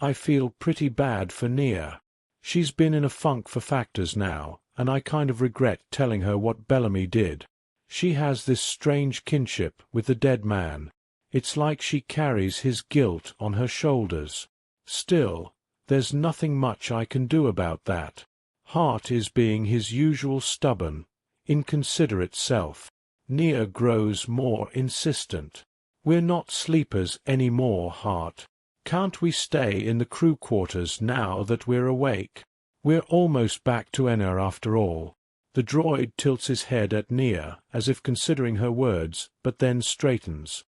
I feel pretty bad for Nia. She's been in a funk for factors now, and I kind of regret telling her what Bellamy did. She has this strange kinship with the dead man. It's like she carries his guilt on her shoulders. Still, there's nothing much I can do about that. Hart is being his usual stubborn, inconsiderate self. Nia grows more insistent. We're not sleepers any more, Hart. Can't we stay in the crew quarters now that we're awake? We're almost back to Enna after all. The droid tilts his head at Nia, as if considering her words, but then straightens.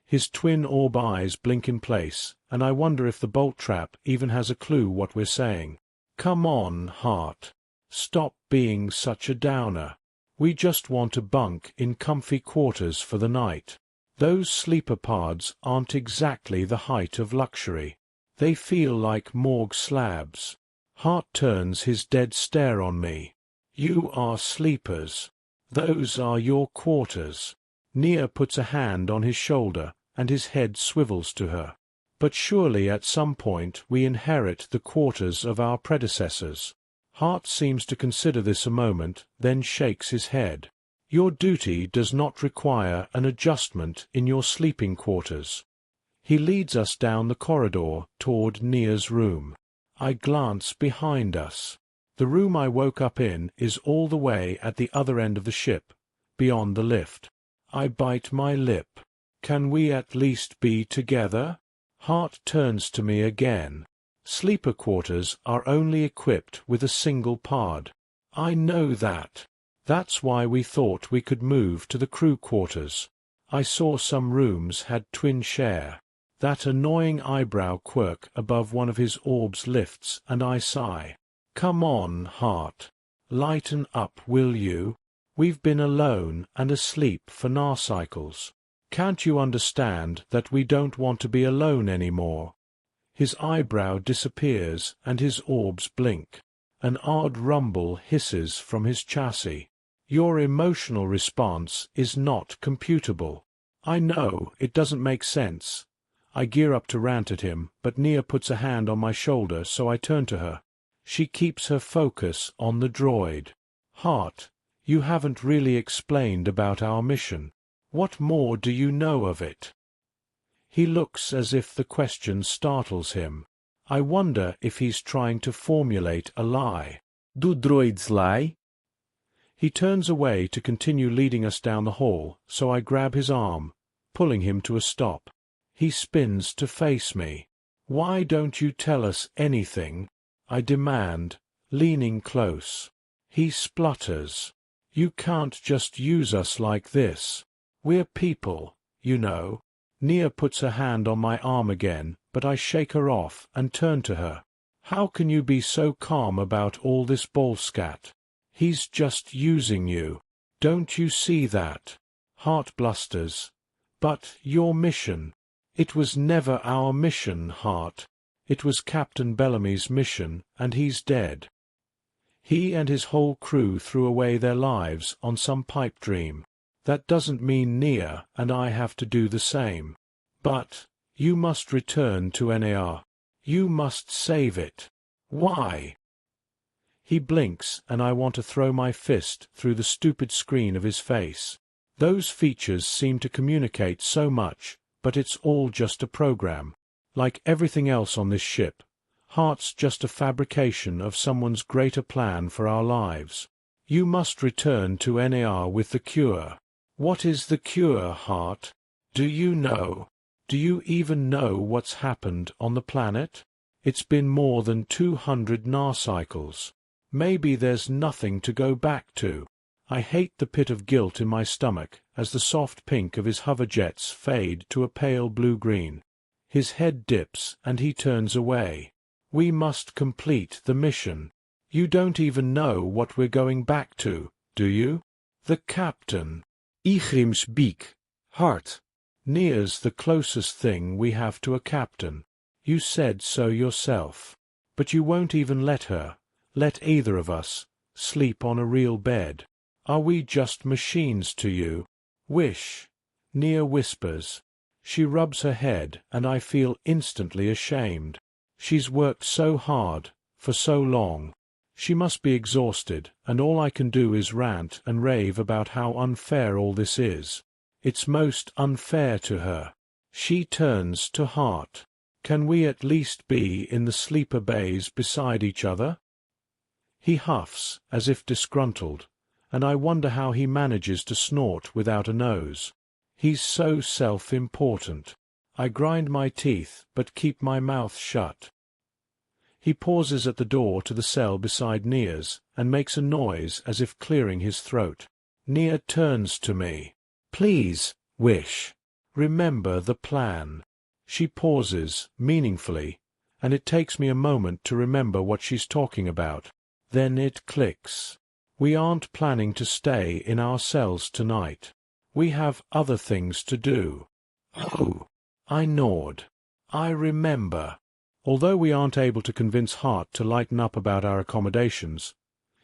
His twin orb eyes blink in place, and I wonder if the bolt trap even has a clue what we're saying. Come on, Hart. Stop being such a downer. We just want to bunk in comfy quarters for the night. Those sleeper pods aren't exactly the height of luxury. They feel like morgue slabs. Hart turns his dead stare on me. You are sleepers. Those are your quarters. Nia puts a hand on his shoulder, and his head swivels to her. But surely at some point we inherit the quarters of our predecessors. Hart seems to consider this a moment, then shakes his head. Your duty does not require an adjustment in your sleeping quarters. He leads us down the corridor toward Nia's room. I glance behind us. The room I woke up in is all the way at the other end of the ship, beyond the lift. I bite my lip. Can we at least be together? Hart turns to me again. Sleeper quarters are only equipped with a single pod. I know that. That's why we thought we could move to the crew quarters. I saw some rooms had twin share. That annoying eyebrow quirk above one of his orbs lifts, and I sigh. Come on, Hart. Lighten up, will you? We've been alone and asleep for narcycles. Can't you understand that we don't want to be alone anymore? His eyebrow disappears, and his orbs blink. An odd rumble hisses from his chassis. Your emotional response is not computable. I know, it doesn't make sense. I gear up to rant at him, but Nia puts a hand on my shoulder, so I turn to her. She keeps her focus on the droid. Hart, you haven't really explained about our mission. What more do you know of it? He looks as if the question startles him. I wonder if he's trying to formulate a lie. Do droids lie? He turns away to continue leading us down the hall, so I grab his arm, pulling him to a stop. He spins to face me. Why don't you tell us anything? I demand, leaning close. He splutters. You can't just use us like this. We're people, you know. Nia puts her hand on my arm again, but I shake her off and turn to her. How can you be so calm about all this bullscat? He's just using you. Don't you see that? Hart blusters. But your mission. It was never our mission, Hart. It was Captain Bellamy's mission, and he's dead. He and his whole crew threw away their lives on some pipe dream. That doesn't mean Nia and I have to do the same. But you must return to NAR. You must save it. Why? He blinks, and I want to throw my fist through the stupid screen of his face. Those features seem to communicate so much, but it's all just a program. Like everything else on this ship, Hart's just a fabrication of someone's greater plan for our lives. You must return to NAR with the cure. What is the cure, Hart? Do you know? Do you even know what's happened on the planet? It's been more than 200 narcycles. Maybe there's nothing to go back to. I hate the pit of guilt in my stomach as the soft pink of his hover jets fade to a pale blue-green. His head dips, and he turns away. We must complete the mission. You don't even know what we're going back to, do you? The captain. Igrim's beak. Hart. Nia's the closest thing we have to a captain. You said so yourself. But you won't even let her, let either of us, sleep on a real bed. Are we just machines to you? Wish. Nia whispers. She rubs her head, and I feel instantly ashamed. She's worked so hard, for so long. She must be exhausted, and all I can do is rant and rave about how unfair all this is. It's most unfair to her. She turns to Hart. Can we at least be in the sleeper bays beside each other? He huffs, as if disgruntled, and I wonder how he manages to snort without a nose. He's so self-important. I grind my teeth, but keep my mouth shut. He pauses at the door to the cell beside Nia's, and makes a noise as if clearing his throat. Nia turns to me. Please, Wish. Remember the plan. She pauses, meaningfully, and it takes me a moment to remember what she's talking about. Then it clicks. We aren't planning to stay in our cells tonight. We have other things to do. Oh, I nod. I remember. Although we aren't able to convince Hart to lighten up about our accommodations,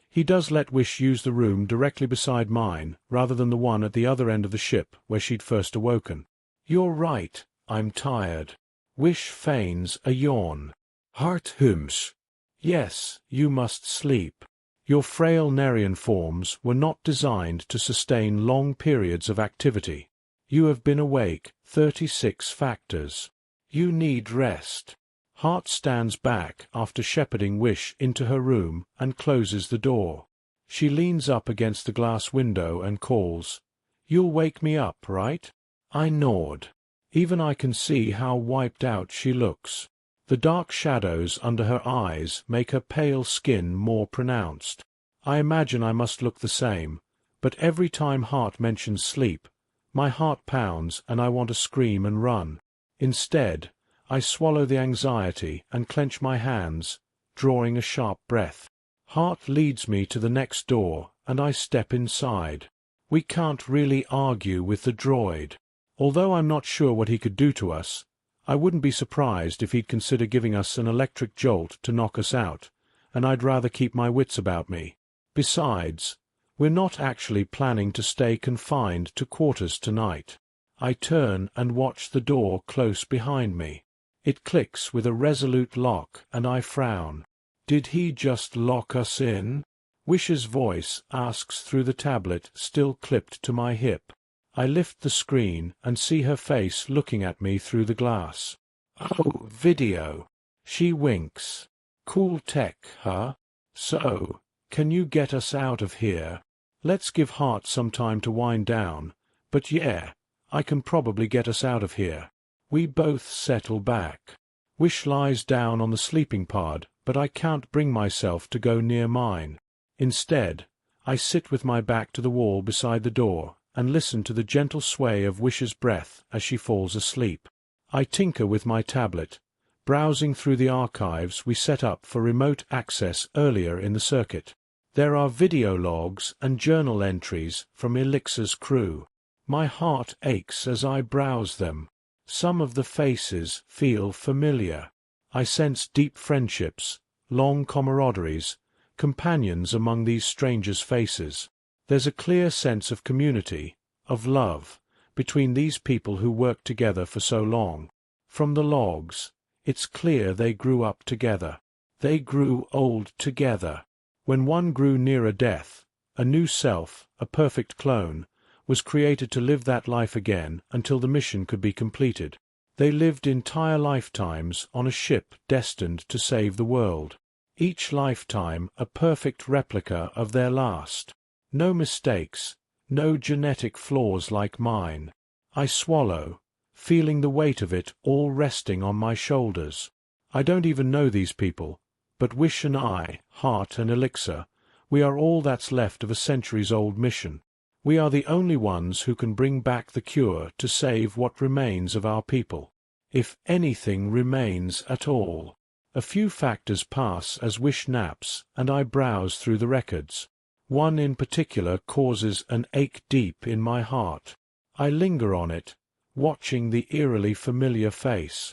he does let Wish use the room directly beside mine rather than the one at the other end of the ship where she'd first awoken. You're right, I'm tired. Wish feigns a yawn. Hart hums. Yes, you must sleep. Your frail Nerian forms were not designed to sustain long periods of activity. You have been awake 36 factors. You need rest. Hart stands back after shepherding Wish into her room and closes the door. She leans up against the glass window and calls, "You'll wake me up, right?" I nod. Even I can see how wiped out she looks. The dark shadows under her eyes make her pale skin more pronounced. I imagine I must look the same, but every time Hart mentions sleep, my heart pounds and I want to scream and run. Instead, I swallow the anxiety and clench my hands, drawing a sharp breath. Hart leads me to the next door, and I step inside. We can't really argue with the droid. Although I'm not sure what he could do to us, I wouldn't be surprised if he'd consider giving us an electric jolt to knock us out, and I'd rather keep my wits about me. Besides, we're not actually planning to stay confined to quarters tonight. I turn and watch the door close behind me. It clicks with a resolute lock, and I frown. Did he just lock us in? Wish's voice asks through the tablet still clipped to my hip. I lift the screen and see her face looking at me through the glass. Oh, video. She winks. Cool tech, huh? So, can you get us out of here? Let's give Hart some time to wind down, but yeah, I can probably get us out of here. We both settle back. Wish lies down on the sleeping pod, but I can't bring myself to go near mine. Instead, I sit with my back to the wall beside the door and listen to the gentle sway of Wish's breath as she falls asleep. I tinker with my tablet, browsing through the archives we set up for remote access earlier in the circuit. There are video logs and journal entries from Elixir's crew. My heart aches as I browse them. Some of the faces feel familiar. I sense deep friendships, long camaraderies, companions among these strangers' faces. There's a clear sense of community, of love, between these people who worked together for so long. From the logs, it's clear they grew up together. They grew old together. When one grew nearer death, a new self, a perfect clone, was created to live that life again until the mission could be completed. They lived entire lifetimes on a ship destined to save the world. Each lifetime a perfect replica of their last. No mistakes, no genetic flaws like mine. I swallow, feeling the weight of it all resting on my shoulders. I don't even know these people, but Wish and I, Hart and Elixir, we are all that's left of a centuries-old mission. We are the only ones who can bring back the cure to save what remains of our people. If anything remains at all. A few factors pass as Wish naps, and I browse through the records. One in particular causes an ache deep in my heart. I linger on it, watching the eerily familiar face.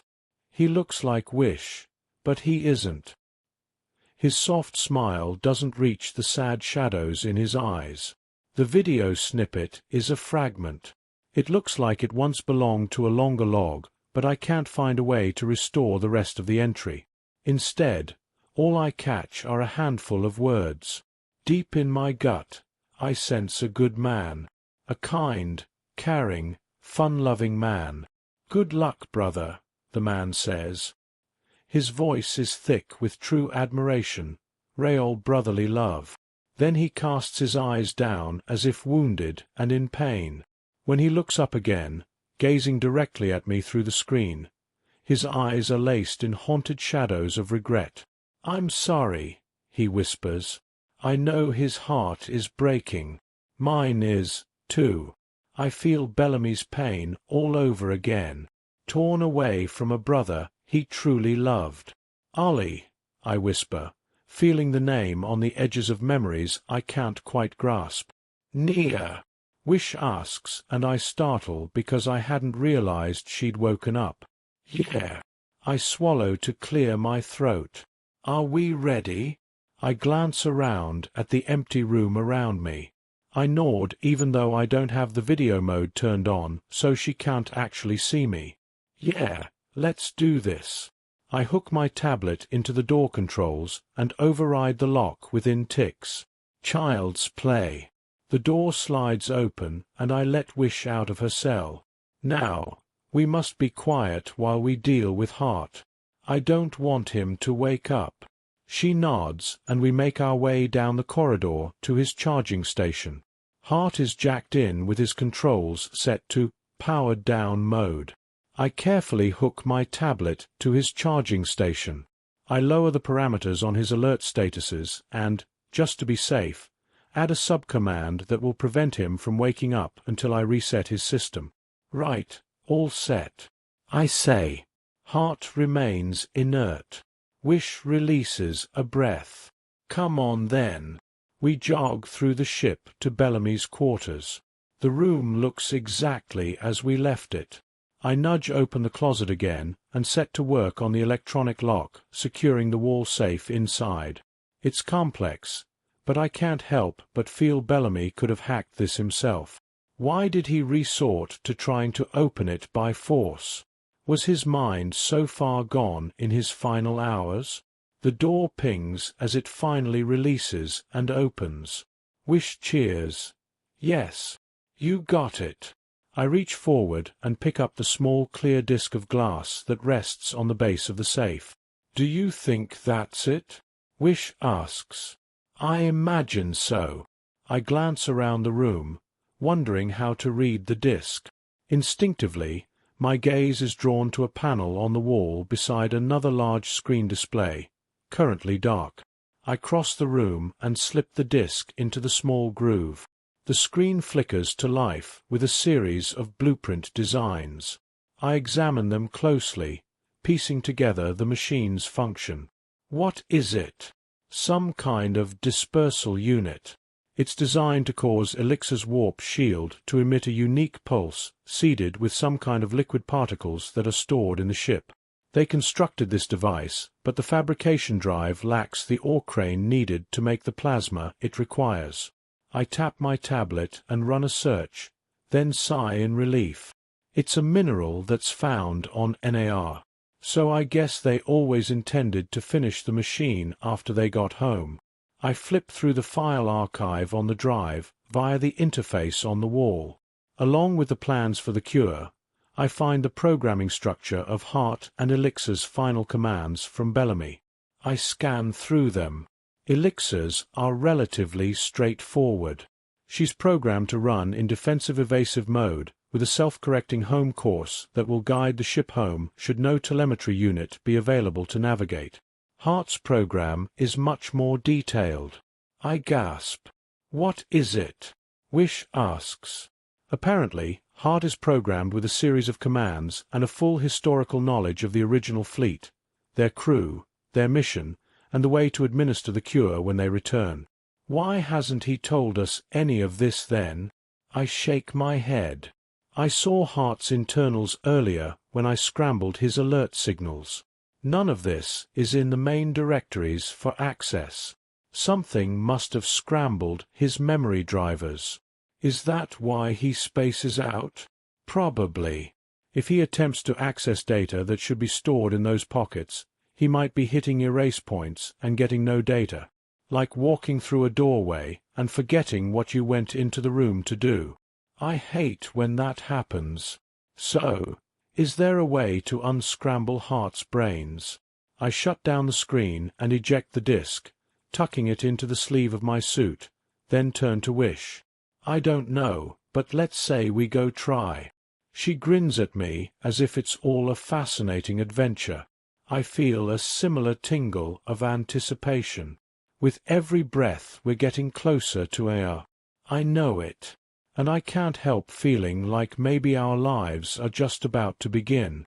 He looks like Wish, but he isn't. His soft smile doesn't reach the sad shadows in his eyes. The video snippet is a fragment. It looks like it once belonged to a longer log, but I can't find a way to restore the rest of the entry. Instead, all I catch are a handful of words. Deep in my gut, I sense a good man. A kind, caring, fun-loving man. "Good luck, brother," the man says. His voice is thick with true admiration, real brotherly love. Then he casts his eyes down as if wounded and in pain. When he looks up again, gazing directly at me through the screen, his eyes are laced in haunted shadows of regret. "I'm sorry," he whispers. I know his heart is breaking. Mine is, too. I feel Bellamy's pain all over again. Torn away from a brother he truly loved. "Ollie," I whisper, feeling the name on the edges of memories I can't quite grasp. "Nia," Wish asks, and I startle because I hadn't realized she'd woken up. "Yeah." I swallow to clear my throat. "Are we ready?" I glance around at the empty room around me. I nod even though I don't have the video mode turned on, so she can't actually see me. "Yeah, let's do this." I hook my tablet into the door controls and override the lock within ticks. Child's play. The door slides open and I let Wish out of her cell. "Now, we must be quiet while we deal with Hart. I don't want him to wake up." She nods and we make our way down the corridor to his charging station. Hart is jacked in with his controls set to powered down mode. I carefully hook my tablet to his charging station. I lower the parameters on his alert statuses and, just to be safe, add a subcommand that will prevent him from waking up until I reset his system. Right, all set. I say. Hart remains inert. Wish releases a breath. "Come on then." We jog through the ship to Bellamy's quarters. The room looks exactly as we left it. I nudge open the closet again and set to work on the electronic lock, securing the wall safe inside. It's complex, but I can't help but feel Bellamy could have hacked this himself. Why did he resort to trying to open it by force? Was his mind so far gone in his final hours? The door pings as it finally releases and opens. Wish cheers. "Yes, you got it." I reach forward and pick up the small clear disc of glass that rests on the base of the safe. "Do you think that's it?" Wish asks. "I imagine so." I glance around the room, wondering how to read the disc. Instinctively, my gaze is drawn to a panel on the wall beside another large screen display, currently dark. I cross the room and slip the disc into the small groove. The screen flickers to life with a series of blueprint designs. I examine them closely, piecing together the machine's function. What is it? Some kind of dispersal unit. It's designed to cause Elixir's warp shield to emit a unique pulse seeded with some kind of liquid particles that are stored in the ship. They constructed this device, but the fabrication drive lacks the ore crane needed to make the plasma it requires. I tap my tablet and run a search, then sigh in relief. It's a mineral that's found on NAR. So I guess they always intended to finish the machine after they got home. I flip through the file archive on the drive via the interface on the wall. Along with the plans for the cure, I find the programming structure of Hart and Elixir's final commands from Bellamy. I scan through them. Elixir's are relatively straightforward. She's programmed to run in defensive evasive mode with a self-correcting home course that will guide the ship home should no telemetry unit be available to navigate. Hart's program is much more detailed. I gasp. "What is it?" Wish asks. Apparently, Hart is programmed with a series of commands and a full historical knowledge of the original fleet, their crew, their mission, and the way to administer the cure when they return. Why hasn't he told us any of this then? I shake my head. I saw Hart's internals earlier when I scrambled his alert signals. None of this is in the main directories for access. Something must have scrambled his memory drivers. Is that why he spaces out? Probably. If he attempts to access data that should be stored in those pockets, he might be hitting erase points and getting no data. Like walking through a doorway and forgetting what you went into the room to do. I hate when that happens. So, is there a way to unscramble Hart's brains? I shut down the screen and eject the disk, tucking it into the sleeve of my suit, then turn to Wish. I don't know, but let's say we go try. She grins at me as if it's all a fascinating adventure. I feel a similar tingle of anticipation. With every breath we're getting closer to our. I know it. And I can't help feeling like maybe our lives are just about to begin.